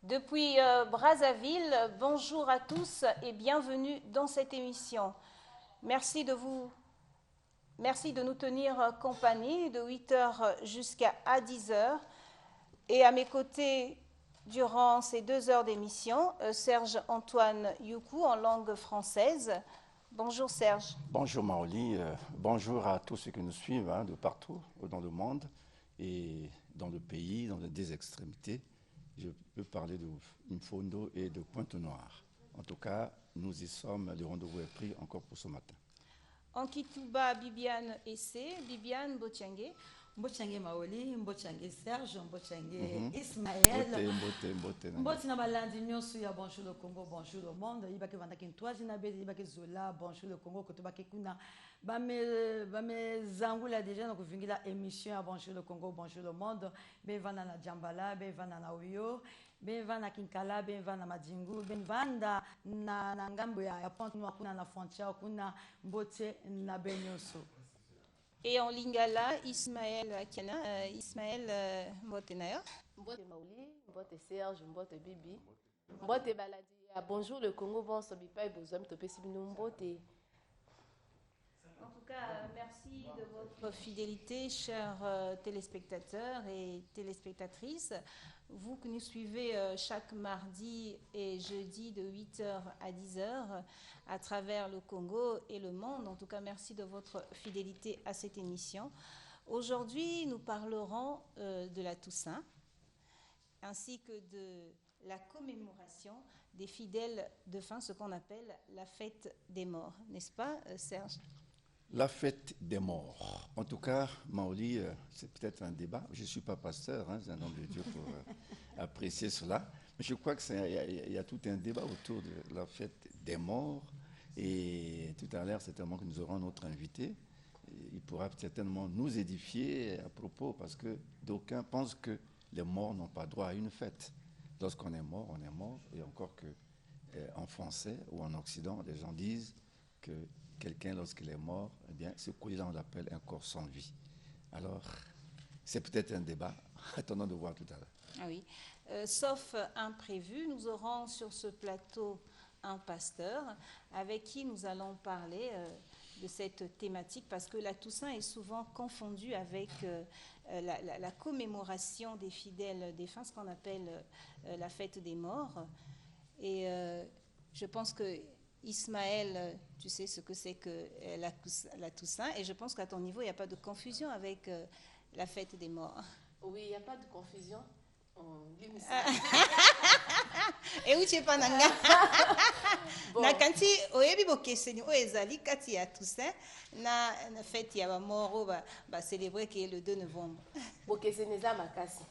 Depuis Brazzaville, bonjour à tous et bienvenue dans cette émission. Merci de nous tenir compagnie de 8 heures jusqu'à 10 heures. Et à mes côtés, durant ces 2 heures d'émission, Serge Antoine Youkou en langue française. Bonjour Serge. Bonjour Maoli, bonjour à tous ceux qui nous suivent de partout dans le monde et dans le pays, dans des extrémités. Je peux parler de Mfondo et de Pointe-Noire. En tout cas, nous y sommes, le rendez-vous est pris encore pour ce matin. En Kituba, Bibiane Essé, Bibiane Botiangue. Mbotchange Maoli, Mbotchange Serge, Mbotchange Ismaël. Mboti na balandi nyonso ya bonjour le Congo, bonjour le monde. Ibake vanda kintwaji na bedi ibake zola bonjour le Congo koto bake kuna bame zangula déjà na kuvingila émission ya bonjour le Congo, bonjour le monde. Ben vanda na Djambala, ben vanda na Oyo, ben vanda Kinkala, ben vanda Madingu, ben vanda na ngambo ya Pointe-Noire kuna na frontière kuna Mbote na Benyoso. Et en Lingala, Ismaël Akiana, Ismaël Mbotenayo. Mbote Maoli, Mbote Serge, Mbote Bibi. Mbote Baladi. Bonjour le Congo, bonsoir Bipa et Bozom, Topesibino Mbote. En tout cas, merci de votre fidélité, chers téléspectateurs et téléspectatrices. Vous que nous suivez chaque mardi et jeudi de 8h à 10h à travers le Congo et le monde. En tout cas, merci de votre fidélité à cette émission. Aujourd'hui, nous parlerons de la Toussaint ainsi que de la commémoration des fidèles de fin, ce qu'on appelle la fête des morts. N'est-ce pas, Serge ? La fête des morts. En tout cas, Maoli, c'est peut-être un débat. Je ne suis pas pasteur, c'est un homme de Dieu pour apprécier cela. Mais je crois qu'il y a tout un débat autour de la fête des morts. Et tout à l'heure, certainement que nous aurons notre invité. Il pourra certainement nous édifier à propos, parce que d'aucuns pensent que les morts n'ont pas droit à une fête. Lorsqu'on est mort, on est mort. Et encore que en français ou en Occident, les gens disent que quelqu'un, lorsqu'il est mort, eh bien, ce qu'on appelle un corps sans vie. Alors, c'est peut-être un débat. Attendons de voir tout à l'heure. Ah oui. Sauf imprévu, nous aurons sur ce plateau un pasteur avec qui nous allons parler de cette thématique, parce que la Toussaint est souvent confondue avec la commémoration des fidèles défunts, ce qu'on appelle la fête des morts. Et je pense que Ismaël, tu sais ce que c'est que la Toussaint, et je pense qu'à ton niveau, il n'y a pas de confusion avec la fête des morts. Oui, il n'y a pas de confusion. Et où tu es pas nanga? Na kanti oyebi bokeseni o ezali kati ya Toussaint na fête ya ba mort ba célébrer que le 2 novembre. Bokeseni za makasi.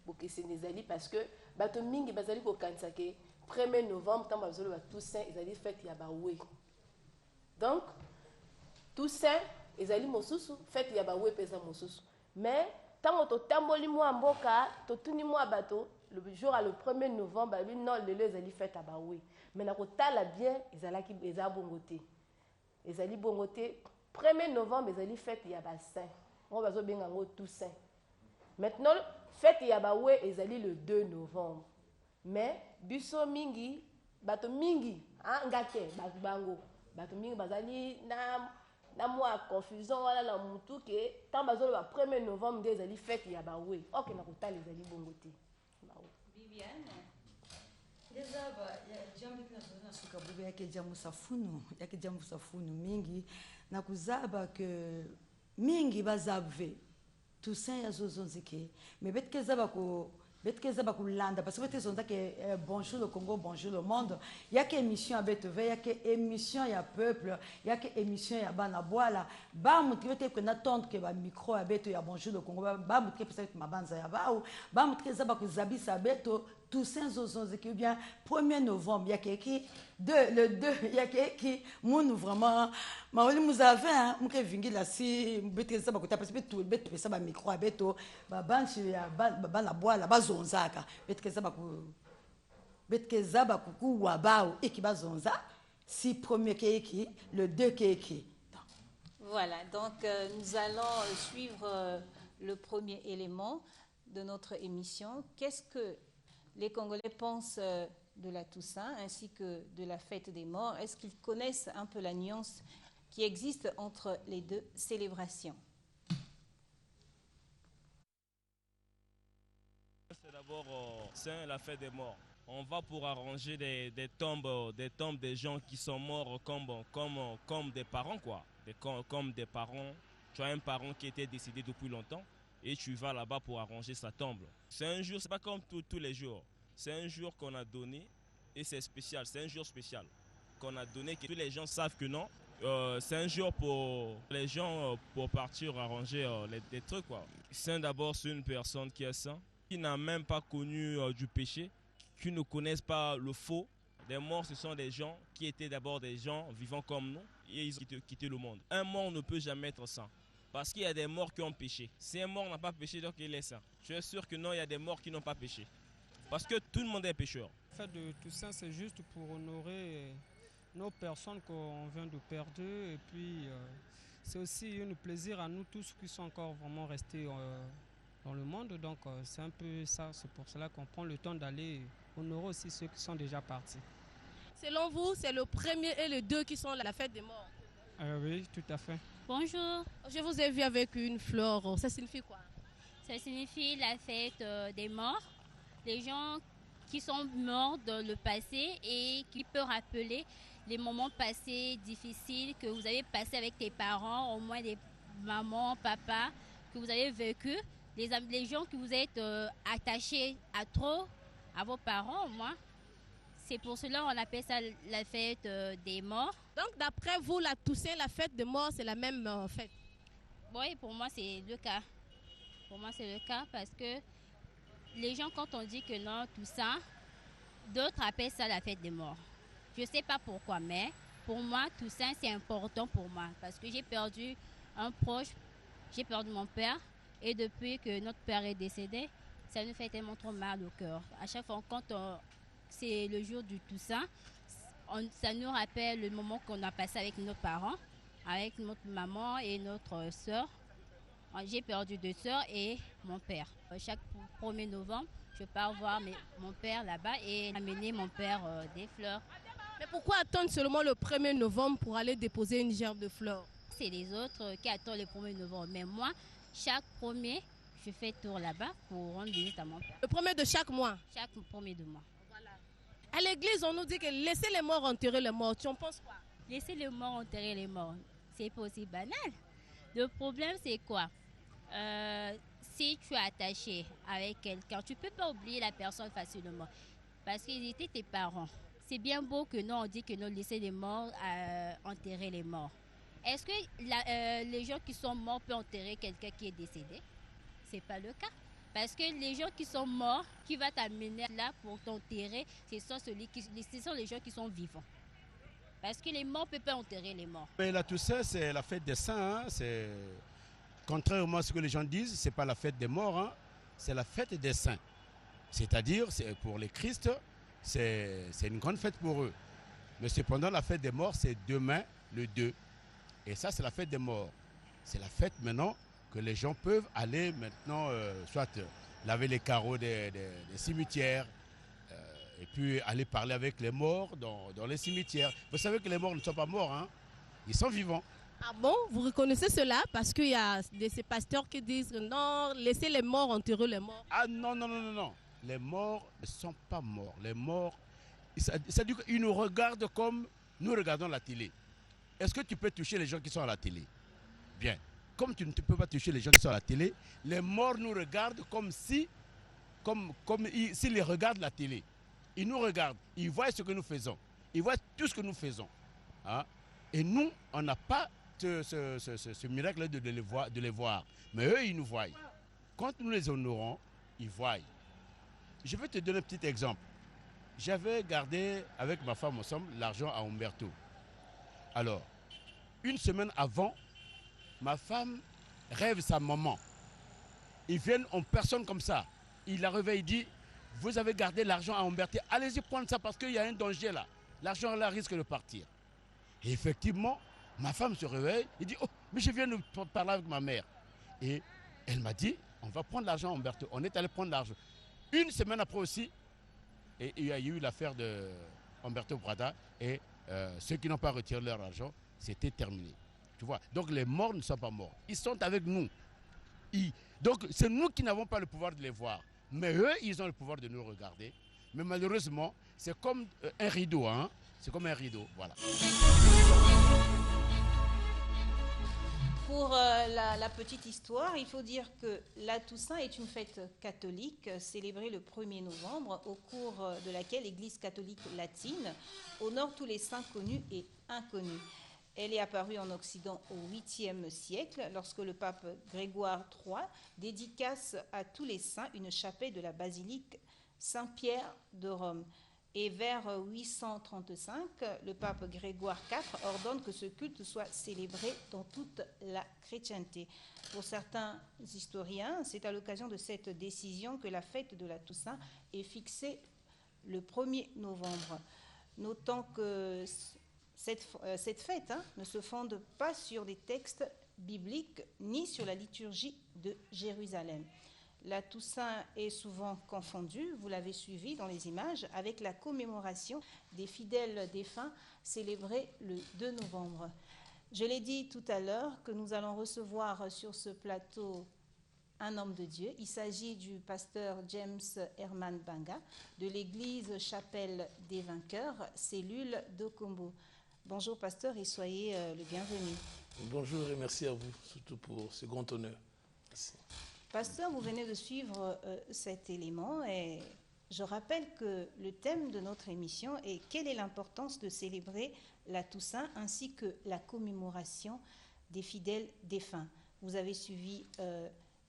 Bokeseni zali parce que bato mingi bazali ko kanisa ke 1er novembre tant bazolo ba Toussaint ezali fête ya ba we. Donc Toussaint ezali mosusu fête ya ba we pesa mosusu. Mais tant to tamboli mo mboka to tuni mo bato le jour à le 1er novembre non le ezali fête ya ba we. Mais na ko tala bien ezalaki eza bongote. Ezali bongote 1er novembre ezali fête ya ba saint. On bazo benga ngo Toussaint. Maintenant fête ya ba we ezali le 2 novembre. Mais biso mingi bato mingi ngate bango bato mingi bazali na moi confusion wala na mutu ke tant bazolo ba 1er novembre des ali fête ya ba we OK na kotala ezali bongote Viviane déjà ya jambo kinazona suka bubu yake jamu safunu mingi na kuzaba ke mingi bazabve Toussaint ya zozonzike mais betkeza bakulanda parce que betezonda ke bonjour le Congo, bonjour le monde. Il y a que émission à Betove, il y a que émission ya peuple, il y a que émission ya bana boala. Ba mutkete que n'attendre que ba micro à Beto ya bonjour le Congo, ba mutkete peut-être mabanza ya baou, ba mutkete ba kuzabisa Beto Toussaint zozonze qui bien 1er novembre, il y a qui le 2, il y a qui mon vraiment maoli muzave hein, muke vingi la si beteza ba kota parce que tout beto pesa ba micro à Beto, ba banchi ya bana boala ba zonzaka betkeza ba kuku wabao ekibazonza si premier keki le 2 keki. Voilà, donc nous allons suivre le premier élément de notre émission. Qu'est-ce que les Congolais pensent de la Toussaint ainsi que de la fête des morts? Est-ce qu'ils connaissent un peu la nuance qui existe entre les deux célébrations? C'est d'abord c'est la fête des morts. On va pour arranger des tombes des gens qui sont morts comme des parents, quoi. Comme des parents. Tu as un parent qui était décédé depuis longtemps et tu vas là-bas pour arranger sa tombe. C'est un jour, c'est pas comme tous les jours. C'est un jour qu'on a donné et c'est spécial. C'est un jour spécial qu'on a donné que tous les gens savent que non. C'est un jour pour les gens pour partir arranger des trucs, quoi. Saint d'abord, c'est une personne qui est saint, qui n'a même pas connu du péché, qui ne connaissent pas le faux. Les morts, ce sont des gens qui étaient d'abord des gens vivants comme nous et ils ont quitté le monde. Un mort ne peut jamais être saint parce qu'il y a des morts qui ont péché. Si un mort n'a pas péché, donc il est saint. Je suis sûr que non, il y a des morts qui n'ont pas péché parce que tout le monde est pécheur. La fête de Toussaint, c'est juste pour honorer nos personnes qu'on vient de perdre et puis c'est aussi un plaisir à nous tous qui sont encore vraiment restés dans le monde. Donc c'est un peu ça, c'est pour cela qu'on prend le temps d'aller honorer aussi ceux qui sont déjà partis. Selon vous, c'est le 1er et le 2 qui sont la fête des morts? Oui, tout à fait. Bonjour. Je vous ai vu avec une fleur. Ça signifie quoi? Ça signifie la fête des morts. Les gens qui sont morts dans le passé et qui peuvent rappeler les moments passés difficiles que vous avez passés avec tes parents, au moins des mamans, papas, que vous avez vécu. Les gens que vous êtes attachés à vos parents, au moins. C'est pour cela qu'on appelle ça la fête des morts. Donc, d'après vous, la Toussaint, la fête des morts, c'est la même fête? Oui, pour moi, c'est le cas. Pour moi, c'est le cas parce que les gens, quand on dit que non, Toussaint, d'autres appellent ça la fête des morts. Je ne sais pas pourquoi, mais pour moi, Toussaint, c'est important pour moi parce que j'ai perdu un proche, j'ai perdu mon père et depuis que notre père est décédé, ça nous fait tellement trop mal au cœur. À chaque fois, quand c'est le jour du Toussaint, ça nous rappelle le moment qu'on a passé avec nos parents, avec notre maman et notre soeur. J'ai perdu 2 soeurs et mon père. Chaque 1er novembre, je pars voir mon père là-bas et amener mon père des fleurs. Mais pourquoi attendre seulement le 1er novembre pour aller déposer une gerbe de fleurs? C'est les autres qui attendent le 1er novembre. Mais moi, chaque 1er, je fais tour là-bas pour rendre visite à mon père. Le 1er de chaque mois? Chaque 1er de mois. Voilà. À l'église, on nous dit que laissez les morts enterrer les morts. Tu en penses quoi? Laisser les morts enterrer les morts, c'est pas aussi banal. Le problème, c'est quoi? Si tu es attaché avec quelqu'un, tu ne peux pas oublier la personne facilement. Parce qu'ils étaient tes parents. C'est bien beau que nous, on dit que nous laissons les morts enterrer les morts. Est-ce que les gens qui sont morts peuvent enterrer quelqu'un qui est décédé? Ce n'est pas le cas. Parce que les gens qui sont morts, qui va t'amener là pour t'enterrer, ce sont les gens qui sont vivants. Parce que les morts ne peuvent pas enterrer les morts. Mais la Toussaint, c'est la fête des saints. Hein. C'est... Contrairement à ce que les gens disent, ce n'est pas la fête des morts, hein. C'est la fête des saints. C'est-à-dire, pour les Christ, c'est une grande fête pour eux. Mais cependant, la fête des morts, c'est demain, le 2. Et ça, c'est la fête des morts. C'est la fête maintenant que les gens peuvent aller maintenant, soit laver les carreaux des cimetières, et puis aller parler avec les morts dans les cimetières. Vous savez que les morts ne sont pas morts, hein. Ils sont vivants. Ah bon? Vous reconnaissez cela? Parce qu'il y a ces pasteurs qui disent non, laissez les morts enterrer les morts. Ah non, non, non, non, non. Les morts ne sont pas morts. Les morts, ça dit qu'ils nous regardent comme nous regardons la télé. Est-ce que tu peux toucher les gens qui sont à la télé? Bien. Comme tu ne peux pas toucher les gens qui sont à la télé, les morts nous regardent comme s'ils regardent la télé. Ils nous regardent, ils voient ce que nous faisons. Ils voient tout ce que nous faisons. Hein? Et nous, on n'a pas ce miracle de les voir. Mais eux, ils nous voient. Quand nous les honorons, ils voient. Je vais te donner un petit exemple. J'avais gardé avec ma femme ensemble l'argent à Umberto. Alors, une semaine avant, ma femme rêve sa maman. Ils viennent en personne comme ça. Il la réveille, il dit, vous avez gardé l'argent à Umberto, allez-y prendre ça parce qu'il y a un danger là. L'argent là risque de partir. Et effectivement, ma femme se réveille, il dit, oh, mais je viens de parler avec ma mère. Et elle m'a dit, on va prendre l'argent à Umberto. On est allé prendre l'argent. Une semaine après aussi, Et il y a eu l'affaire de Humberto Prada et ceux qui n'ont pas retiré leur argent, c'était terminé. Tu vois. Donc les morts ne sont pas morts. Ils sont avec nous. Donc c'est nous qui n'avons pas le pouvoir de les voir. Mais eux, ils ont le pouvoir de nous regarder. Mais malheureusement, c'est comme un rideau. Hein? C'est comme un rideau. Voilà. Pour la petite histoire, il faut dire que la Toussaint est une fête catholique célébrée le 1er novembre, au cours de laquelle l'Église catholique latine honore tous les saints connus et inconnus. Elle est apparue en Occident au 8e siècle, lorsque le pape Grégoire III dédicace à tous les saints une chapelle de la basilique Saint-Pierre de Rome. Et vers 835, le pape Grégoire IV ordonne que ce culte soit célébré dans toute la chrétienté. Pour certains historiens, c'est à l'occasion de cette décision que la fête de la Toussaint est fixée le 1er novembre. Notons que cette fête ne se fonde pas sur des textes bibliques ni sur la liturgie de Jérusalem. La Toussaint est souvent confondue, vous l'avez suivi dans les images, avec la commémoration des fidèles défunts célébrée le 2 novembre. Je l'ai dit tout à l'heure que nous allons recevoir sur ce plateau un homme de Dieu. Il s'agit du pasteur James Herman Banga de l'église Chapelle des Vainqueurs, cellule d'Okombo. Bonjour pasteur et soyez le bienvenu. Bonjour et merci à vous, surtout pour ce grand honneur. Merci. Pasteur, vous venez de suivre cet élément et je rappelle que le thème de notre émission est quelle est l'importance de célébrer la Toussaint ainsi que la commémoration des fidèles défunts. Vous avez suivi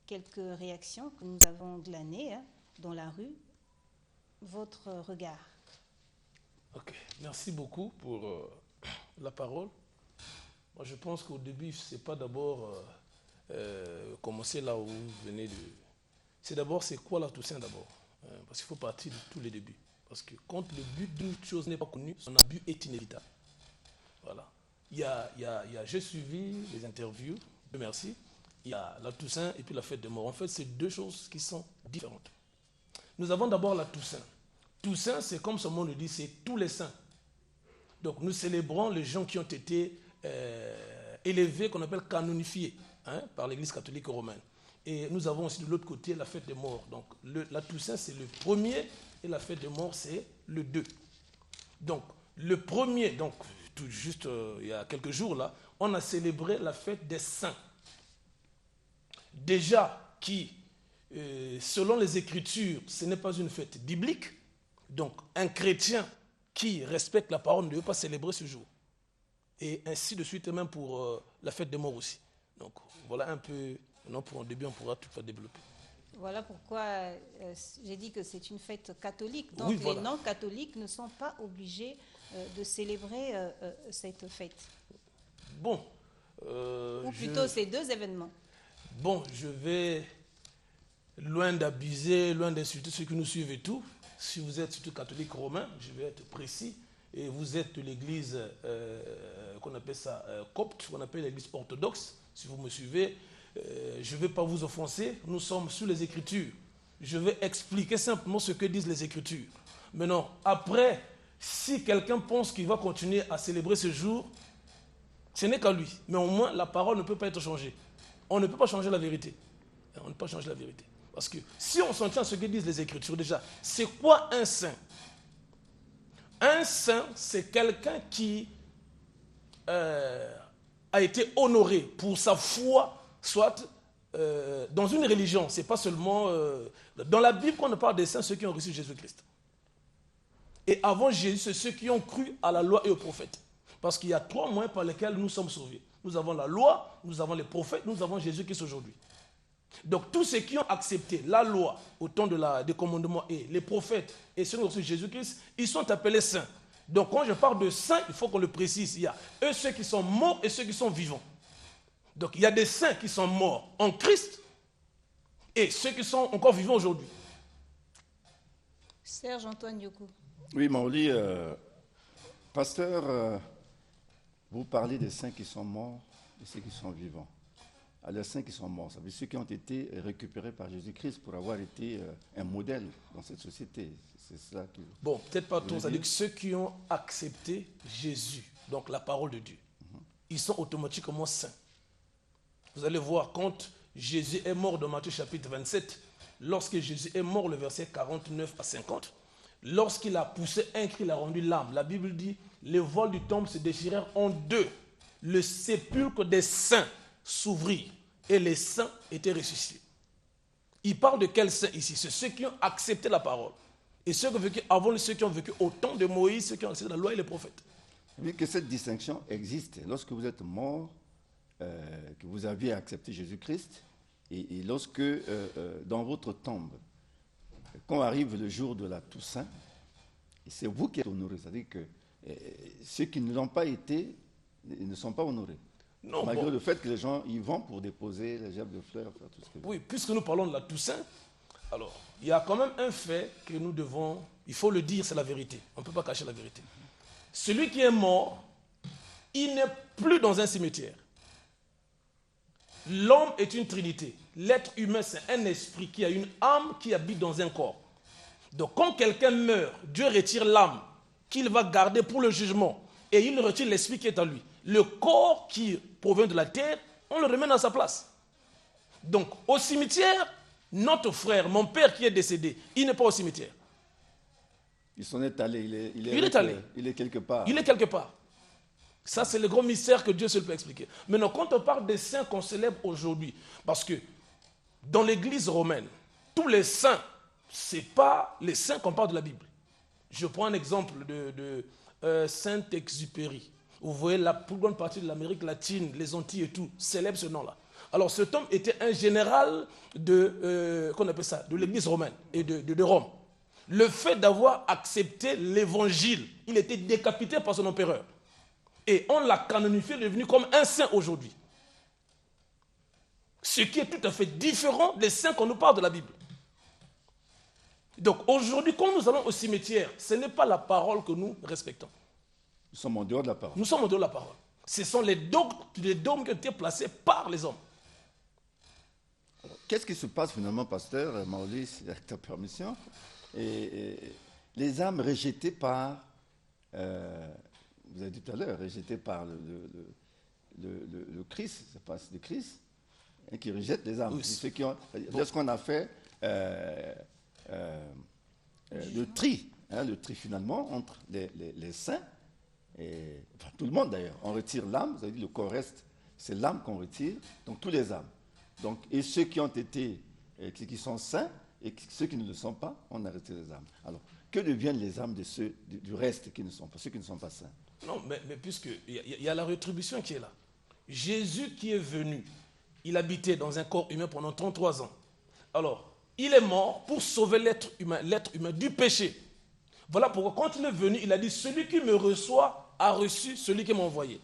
quelques réactions que nous avons glanées dans la rue. Votre regard. Ok, merci beaucoup pour la parole. Moi, je pense qu'au début, c'est pas d'abord commencer là où vous venez de. C'est d'abord, c'est quoi la Toussaint d'abord, parce qu'il faut partir de tous les débuts. Parce que quand le but d'une chose n'est pas connu, son abus est inévitable. Voilà. J'ai suivi les interviews, merci. Il y a la Toussaint et puis la fête des morts. En fait, c'est deux choses qui sont différentes. Nous avons d'abord la Toussaint. Toussaint, c'est comme son nom le dit, c'est tous les saints. Donc nous célébrons les gens qui ont été élevés, qu'on appelle canonifiés par l'Église catholique romaine. Et nous avons aussi de l'autre côté la fête des morts. Donc la Toussaint, c'est le premier et la fête des morts, c'est le 2. Donc le premier, donc tout juste il y a quelques jours là, on a célébré la fête des saints. Déjà qui, selon les Écritures, ce n'est pas une fête biblique. Donc un chrétien qui respecte la parole ne veut pas célébrer ce jour. Et ainsi de suite, et même pour la fête des morts aussi. Donc voilà un peu, maintenant pour un début, on pourra tout faire développer. Voilà pourquoi j'ai dit que c'est une fête catholique. Donc oui, voilà. Les non-catholiques ne sont pas obligés de célébrer cette fête. Bon. Ou plutôt ces deux événements. Bon, je vais, loin d'abuser, loin d'insulter ceux qui nous suivent et tout. Si vous êtes surtout catholique romain, je vais être précis. Et vous êtes de l'église qu'on appelle ça copte, qu'on appelle l'église orthodoxe. Si vous me suivez, je ne vais pas vous offenser. Nous sommes sur les Écritures. Je vais expliquer simplement ce que disent les Écritures. Maintenant, après, si quelqu'un pense qu'il va continuer à célébrer ce jour, ce n'est qu'à lui. Mais au moins, la parole ne peut pas être changée. On ne peut pas changer la vérité. On ne peut pas changer la vérité. Parce que si on s'en tient à ce que disent les Écritures déjà, c'est quoi un saint? Un saint, c'est quelqu'un qui a été honoré pour sa foi, soit dans une religion. Ce n'est pas seulement... dans la Bible, quand on parle des saints, ceux qui ont reçu Jésus-Christ. Et avant Jésus, c'est ceux qui ont cru à la loi et aux prophètes. Parce qu'il y a 3 moyens par lesquels nous sommes sauvés. Nous avons la loi, nous avons les prophètes, nous avons Jésus-Christ aujourd'hui. Donc tous ceux qui ont accepté la loi au temps des commandements et les prophètes et ceux qui ont reçu Jésus-Christ, ils sont appelés saints. Donc quand je parle de saints, il faut qu'on le précise. Il y a eux ceux qui sont morts et ceux qui sont vivants. Donc il y a des saints qui sont morts en Christ et ceux qui sont encore vivants aujourd'hui. Serge Antoine Yokou. Oui, Maoli, pasteur, vous parlez des saints qui sont morts et ceux qui sont vivants. à leurs saints qui sont morts. Ça veut dire ceux qui ont été récupérés par Jésus-Christ pour avoir été un modèle dans cette société. C'est ça que... Bon, peut-être pas tous, c'est-à-dire que ceux qui ont accepté Jésus, donc la parole de Dieu, ils sont automatiquement saints. Vous allez voir, quand Jésus est mort dans Matthieu chapitre 27, lorsque Jésus est mort, le verset 49 à 50, lorsqu'il a poussé un cri, il a rendu l'âme. La Bible dit, les voiles du temple se déchirèrent en deux. Le sépulcre des saints s'ouvrit et les saints étaient ressuscités. Il parle de quels saints ici? C'est ceux qui ont accepté la parole. Et ceux qui ont vécu avant, ceux qui ont vécu au temps de Moïse, ceux qui ont accepté la loi et les prophètes. Vu que cette distinction existe, lorsque vous êtes mort, que vous aviez accepté Jésus-Christ, et lorsque dans votre tombe, quand arrive le jour de la Toussaint, c'est vous qui êtes honorés. C'est-à-dire que ceux qui ne l'ont pas été, ils ne sont pas honorés. Non, malgré le fait que les gens y vont pour déposer les gerbes de fleurs, faire tout ce que... Oui, puisque nous parlons de la Toussaint, alors, il y a quand même un fait que nous devons, il faut le dire, c'est la vérité. On ne peut pas cacher la vérité. Celui qui est mort, il n'est plus dans un cimetière. L'homme est une trinité. L'être humain, c'est un esprit qui a une âme qui habite dans un corps. Donc, quand quelqu'un meurt, Dieu retire l'âme qu'il va garder pour le jugement et il retire l'esprit qui est en lui. Le corps qui provient de la terre, on le remet dans sa place. Donc, au cimetière, notre frère, mon père qui est décédé, il n'est pas au cimetière. Il s'en est allé. Il est quelque part. Il est quelque part. Ça, c'est le gros mystère que Dieu seul peut expliquer. Maintenant, quand on parle des saints qu'on célèbre aujourd'hui, parce que dans l'église romaine, tous les saints, ce n'est pas les saints qu'on parle de la Bible. Je prends un exemple de Saint-Exupéry. Vous voyez, la plus grande partie de l'Amérique latine, les Antilles et tout, célèbre ce nom-là. Alors, cet homme était un général qu'on appelle ça, de l'église romaine et de Rome. Le fait d'avoir accepté l'évangile, il était décapité par son empereur. Et on l'a canonifié, devenu comme un saint aujourd'hui. Ce qui est tout à fait différent des saints qu'on nous parle de la Bible. Donc aujourd'hui, quand nous allons au cimetière, ce n'est pas la parole que nous respectons. Nous sommes en dehors de la parole. Nous sommes en dehors de la parole. Ce sont les dogmes qui ont été placés par les hommes. Qu'est-ce qui se passe finalement, pasteur Maoli, avec ta permission, et les âmes rejetées par, vous avez dit tout à l'heure, rejetées par le Christ, c'est pas le Christ, hein, qui rejette les âmes. Ceux qui ont, lorsqu'on a fait le tri finalement entre les saints, et enfin, tout le monde d'ailleurs, on retire l'âme, vous avez dit le corps reste, c'est l'âme qu'on retire, donc tous les âmes. Donc, et ceux qui ont été, qui sont saints, et ceux qui ne le sont pas, on a retiré les âmes. Alors, que deviennent les âmes de ceux du reste qui ne sont pas, ceux qui ne sont pas saints? Non, mais puisqu'il y a la rétribution qui est là. Jésus qui est venu, il habitait dans un corps humain pendant 33 ans. Alors, il est mort pour sauver l'être humain du péché. Voilà pourquoi quand il est venu, il a dit, celui qui me reçoit a reçu celui qui m'a envoyé.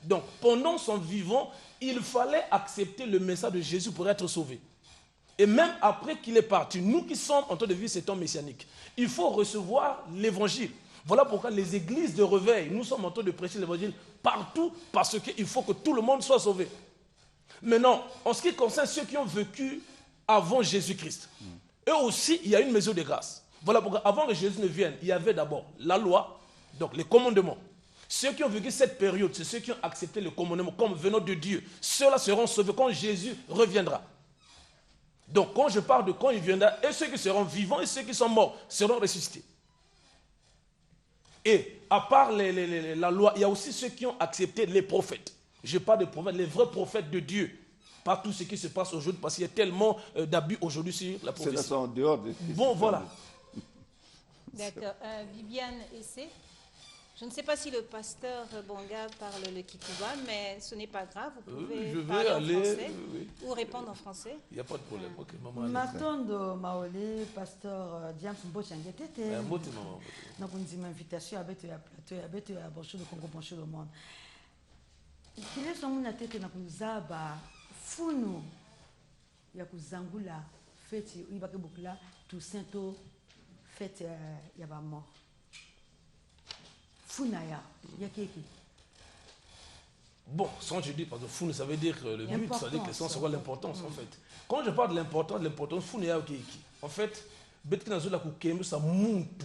Donc, pendant son vivant, il fallait accepter le message de Jésus pour être sauvé. Et même après qu'il est parti, nous qui sommes en train de vivre cet temps messianique, il faut recevoir l'évangile. Voilà pourquoi les églises de réveil, nous sommes en train de prêcher l'évangile partout, parce qu'il faut que tout le monde soit sauvé. Maintenant, en ce qui concerne ceux qui ont vécu avant Jésus-Christ, eux aussi, il y a une mesure de grâce. Voilà pourquoi avant que Jésus ne vienne, il y avait d'abord la loi, donc les commandements. Ceux qui ont vécu cette période, c'est ceux qui ont accepté le commandement comme venant de Dieu. Ceux-là seront sauvés quand Jésus reviendra. Donc quand je parle de quand il viendra, et ceux qui seront vivants et ceux qui sont morts seront ressuscités. Et à part la loi, il y a aussi ceux qui ont accepté les prophètes. Je parle des prophètes, les vrais prophètes de Dieu. Pas tout ce qui se passe aujourd'hui, parce qu'il y a tellement d'abus aujourd'hui sur la prophétie. C'est en dehors de... Bon, voilà. D'accord. Viviane Essé. Je ne sais pas si le pasteur Bonga parle le Kikuba, mais ce n'est pas grave. Vous pouvez parler en français ou répondre en français. Il n'y a pas de problème. Ok, maman. Matondo Maoli, pasteur Diam Mbochangetete. Donc on dit une invitation avec le plateau, avec le bonjour le Congo, bonjour le monde. Qu'il est son tête na kuzaba funu ya kuzangula fête ibake bukla tout sainto fête ya ba mort. Funaya, ya keki. Bon, sans je dis, parce que fou, ça veut dire que le but, ça veut dire que c'est quoi l'importance, en fait. Quand je parle de l'importance, fou, en fait, ça monte.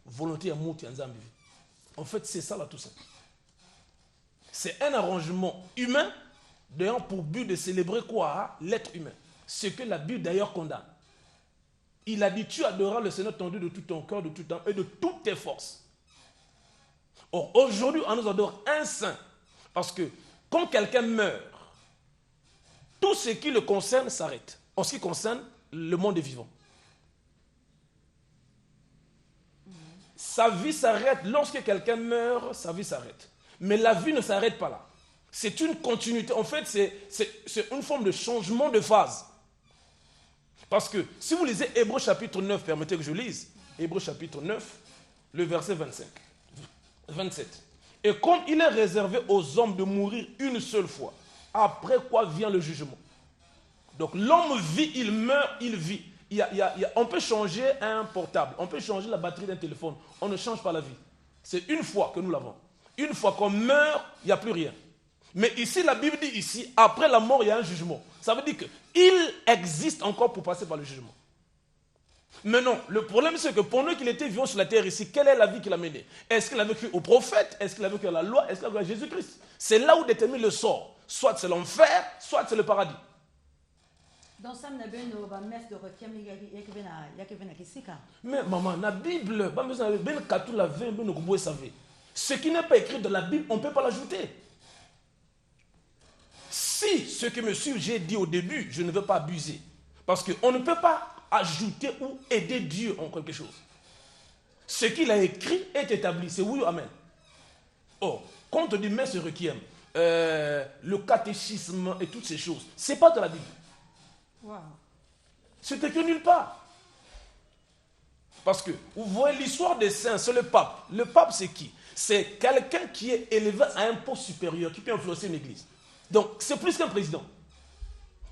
Volonté à monter en Zambie. En fait, c'est ça là tout ça. C'est un arrangement humain, d'ailleurs pour but de célébrer quoi? L'être humain. Ce que la Bible d'ailleurs condamne. Il a dit, tu adoreras le Seigneur ton Dieu de tout ton cœur, de tout ton et de toutes tes forces. Or, aujourd'hui, on nous adore un saint. Parce que quand quelqu'un meurt, tout ce qui le concerne s'arrête. En ce qui concerne le monde des vivants. Sa vie s'arrête. Lorsque quelqu'un meurt, sa vie s'arrête. Mais la vie ne s'arrête pas là. C'est une continuité. En fait, c'est une forme de changement de phase. Parce que si vous lisez Hébreux chapitre 9, permettez que je lise. Hébreux chapitre 9, le verset 27. Et comme il est réservé aux hommes de mourir une seule fois, après quoi vient le jugement. Donc l'homme vit, il meurt, il vit. On peut changer un portable, on peut changer la batterie d'un téléphone. On ne change pas la vie. C'est une fois que nous l'avons. Une fois qu'on meurt, il n'y a plus rien. Mais ici, la Bible dit ici, après la mort, il y a un jugement. Ça veut dire qu'il existe encore pour passer par le jugement. Mais non, le problème c'est que pendant qu'il était vivant sur la terre ici, quelle est la vie qu'il a menée? Est-ce qu'il avait cru au prophète? Est-ce qu'il avait cru à la loi? Est-ce qu'il avait cru à Jésus-Christ? C'est là où détermine le sort. Soit c'est l'enfer, soit c'est le paradis. Dans ça, on a bien une messe de requiem, mais maman, la Bible, ce qui n'est pas écrit dans la Bible, on ne peut pas l'ajouter. Si ce que monsieur j'ai dit au début, je ne veux pas abuser. Parce qu'on ne peut pas ajouter ou aider Dieu en quelque chose. Ce qu'il a écrit est établi. C'est oui ou amen. Or, quand on dit messe requiem, le catéchisme et toutes ces choses, ce n'est pas de la Bible. Wow. C'est écrit nulle part. Parce que, vous voyez, l'histoire des saints, c'est le pape. Le pape, c'est qui? C'est quelqu'un qui est élevé à un poste supérieur, qui peut influencer une église. Donc, c'est plus qu'un président.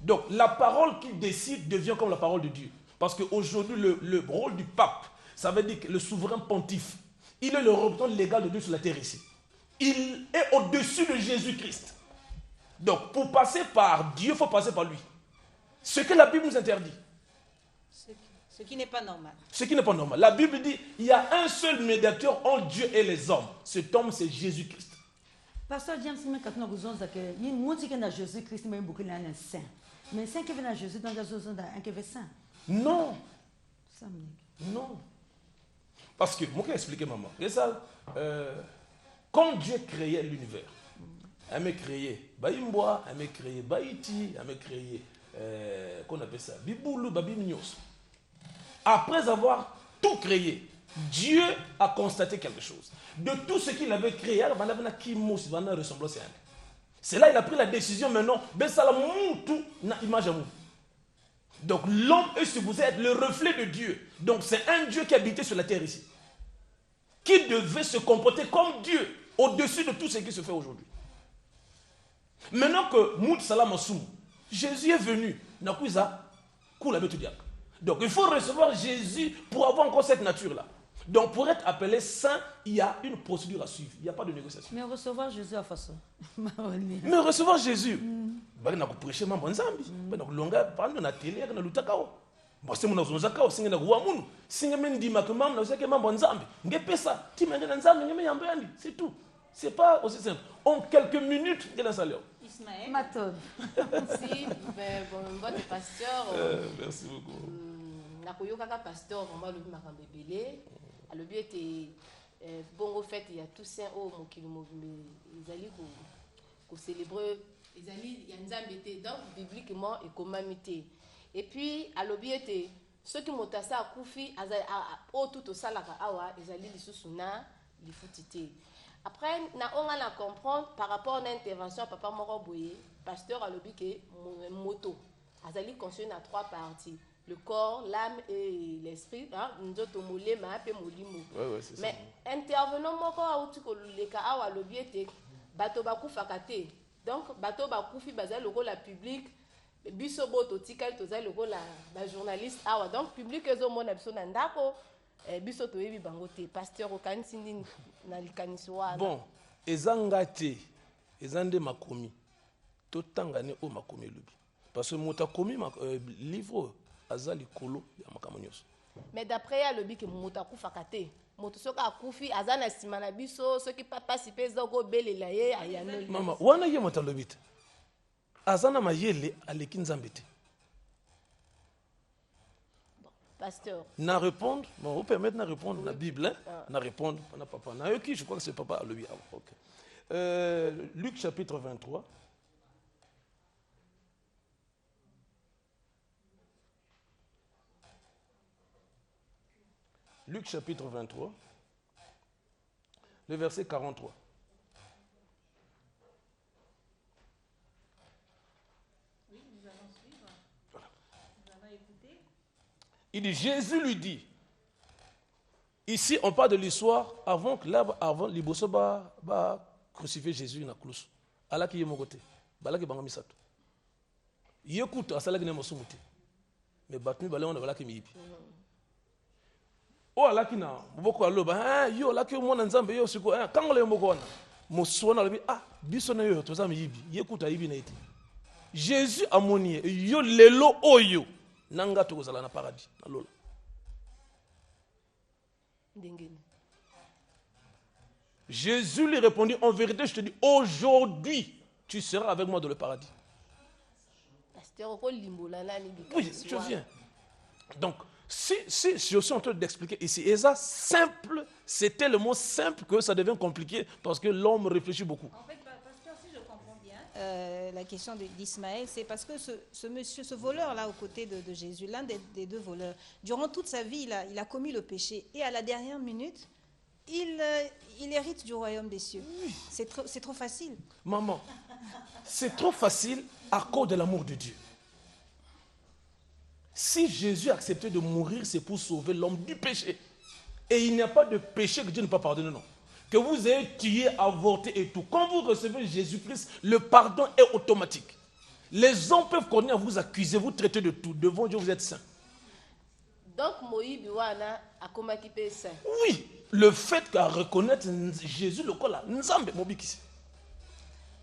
Donc, la parole qu'il décide devient comme la parole de Dieu. Parce qu'aujourd'hui, le rôle du pape, ça veut dire que le souverain pontife, il est le représentant légal de Dieu sur la terre ici. Il est au-dessus de Jésus-Christ. Donc, pour passer par Dieu, il faut passer par lui. Ce que la Bible nous interdit. Ce qui n'est pas normal. Ce qui n'est pas normal. La Bible dit, il y a un seul médiateur entre Dieu et les hommes. Cet homme, c'est Jésus-Christ. Pasteur James, quand nous disons que nous disons que Jésus-Christ est beaucoup un saint. Mais saint qui vient à Jésus dans la zone un qui est saint. Non. Non. Parce que, moi, je vais expliquer, maman. Quand Dieu créait l'univers, il m'a créé Baïmboa, il m'a créé Baïti, il m'a créé, qu'on appelle ça, Biboulou, Babimnios. Après avoir tout créé, Dieu a constaté quelque chose. De tout ce qu'il avait créé, c'est là qu'il a pris la décision maintenant, donc l'homme est supposé être le reflet de Dieu. Donc c'est un Dieu qui habitait sur la terre ici. Qui devait se comporter comme Dieu, au-dessus de tout ce qui se fait aujourd'hui. Maintenant que Mout Salam Assoum, Jésus est venu, donc il faut recevoir Jésus pour avoir encore cette nature-là. Donc pour être appelé saint, il y a une procédure à suivre. Il n'y a pas de négociation. Mais recevoir Jésus à façon. Mais recevoir Jésus. Je vais prêcher ma bonne zambi. Je vais longa parler na télé na lutakao. Moi c'est mon zakao singa na guamunu. Singa mendi makamam na useke ma bonne zambi. Ngepesa ti mende na zambi ngeme yambandi, c'est tout. C'est pas aussi simple. En quelques minutes, il y a un salaire. Ismaël. Matod. Merci, votre pasteur. Merci beaucoup. Nakoyokaka pasteur vraiment le makambe belé. Le but était bon au fait il y a tous saint au mokili ils allaient ko célébrer ils allaient il y a nzambe était donc bibliquement et commandité. Et puis à l'objet était ceux qui m'ont tassé à Koufi au tout au salaka awa ils allaient les sous-na les foutité. Après on a comprendre par rapport à l'intervention papa Moro Boye pasteur à l'objet que moto azali conçu à trois parties. Le corps, l'âme et l'esprit, nous autres moulés, mais intervenant mon corps les cas à l'objet bateau bakou fakate donc bateau bakou fi bazal le rôle la public biso boto tikal to le rôle la journaliste awa donc public ezo mon abso ndako biso to yebi bango te pasteur okansindi na likaniso wa bon ezangate ezande makomi totangane o makomi elobi parce que moto akomi livre aza likolo ya makambo nyonso. Mais d'après ya lobi ke moto akufaka te moto soki akufi aza na nsima na biso soki pasi mpe eza kobelela ye ayanoli mama wana ye moto alobi te aza na mayele aleki nzambe te. Pasteur. Na répondre, bon, vous permettez de répondre la Bible, hein? Na répondre, na papa. Na qui je crois que c'est papa à lui. Okay. Luc chapitre 23. Luc chapitre 23, le verset 43. Oui, nous allons suivre. Voilà. Nous allons écouter. Il dit, Jésus lui dit, ici on parle de l'histoire avant que avant liboso ba crucifier Jésus na cloche. Ala ki yemo côté. Bala ki banga misato. Yekuta asala ki ne mosumuti. Mais batmi bala on bala ki miyipi. O ala ki na moboko aloba, yo ala ki mona nzambe yo siko, kangole yo moko wana. Mosona lobi biso na yo toza miyibi. Yekuta yibi na ite. Jésus amoni yo lelo oyo. Nanga tokozala na paradis na lola. Jésus lui répondit, en vérité je te dis, aujourd'hui tu seras avec moi dans le paradis. Oui, je viens. Donc si je suis en train d'expliquer ici, et ça simple, c'était le mot simple que ça devient compliqué parce que l'homme réfléchit beaucoup. En fait, pasteur, si je comprends bien, la question d'Ismaël, c'est parce que ce monsieur, ce voleur-là aux côtés de Jésus, l'un des deux voleurs, durant toute sa vie, il a commis le péché. Et à la dernière minute, il hérite du royaume des cieux. Oui. C'est trop facile. Maman, c'est trop facile à cause de l'amour de Dieu. Si Jésus a accepté de mourir, c'est pour sauver l'homme du péché. Et il n'y a pas de péché que Dieu ne peut pas pardonner, non. Que vous ayez tué, avorté et tout. Quand vous recevez Jésus-Christ, le pardon est automatique. Les hommes peuvent continuer à vous accuser, vous traiter de tout. Devant Dieu, vous êtes saint. Donc, Moïse Biwana a combattu saint. Oui, le fait qu'à reconnaître Jésus, le col Nzambe Mobikisi.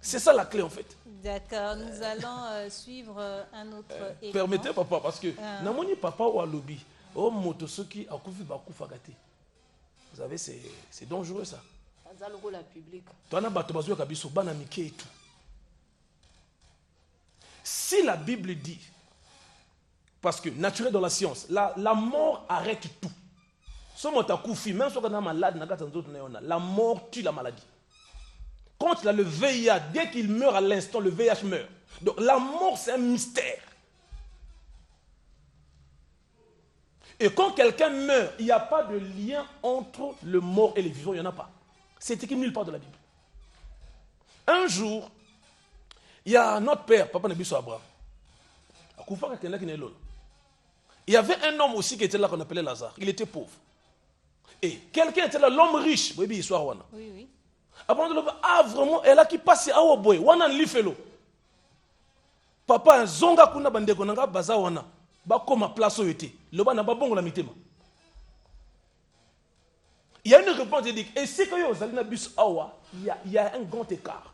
C'est ça la clé en fait. D'accord, nous allons suivre un autre élément. Permettez papa, parce que Namoni papa ou alobi, oh motosoki akufi bakufa gate. Vous savez, c'est dangereux ça. Si la Bible dit, parce que naturel dans la science, la mort arrête tout. Même si on est malade, la mort tue la maladie. Quand il a le VIH, dès qu'il meurt à l'instant, le VIH meurt. Donc la mort, c'est un mystère. Et quand quelqu'un meurt, il n'y a pas de lien entre le mort et le vivant, il n'y en a pas. C'est écrit nulle part de la Bible. Un jour, il y a notre père, Papa Nebiso Abraham. Il y avait un homme aussi qui était là qu'on appelait Lazare. Il était pauvre. Et quelqu'un était là, l'homme riche. Oui, oui. Vraiment, elle a qui passe à Oboy. Wana lifelo. Papa, zonga kuna bandeko nanga baza wana. Ba koma place où était. Le ba na ba bongo la mitema. Il y a une réponse qui dit, et c'est que yo zalina bus awa, il y a un grand écart.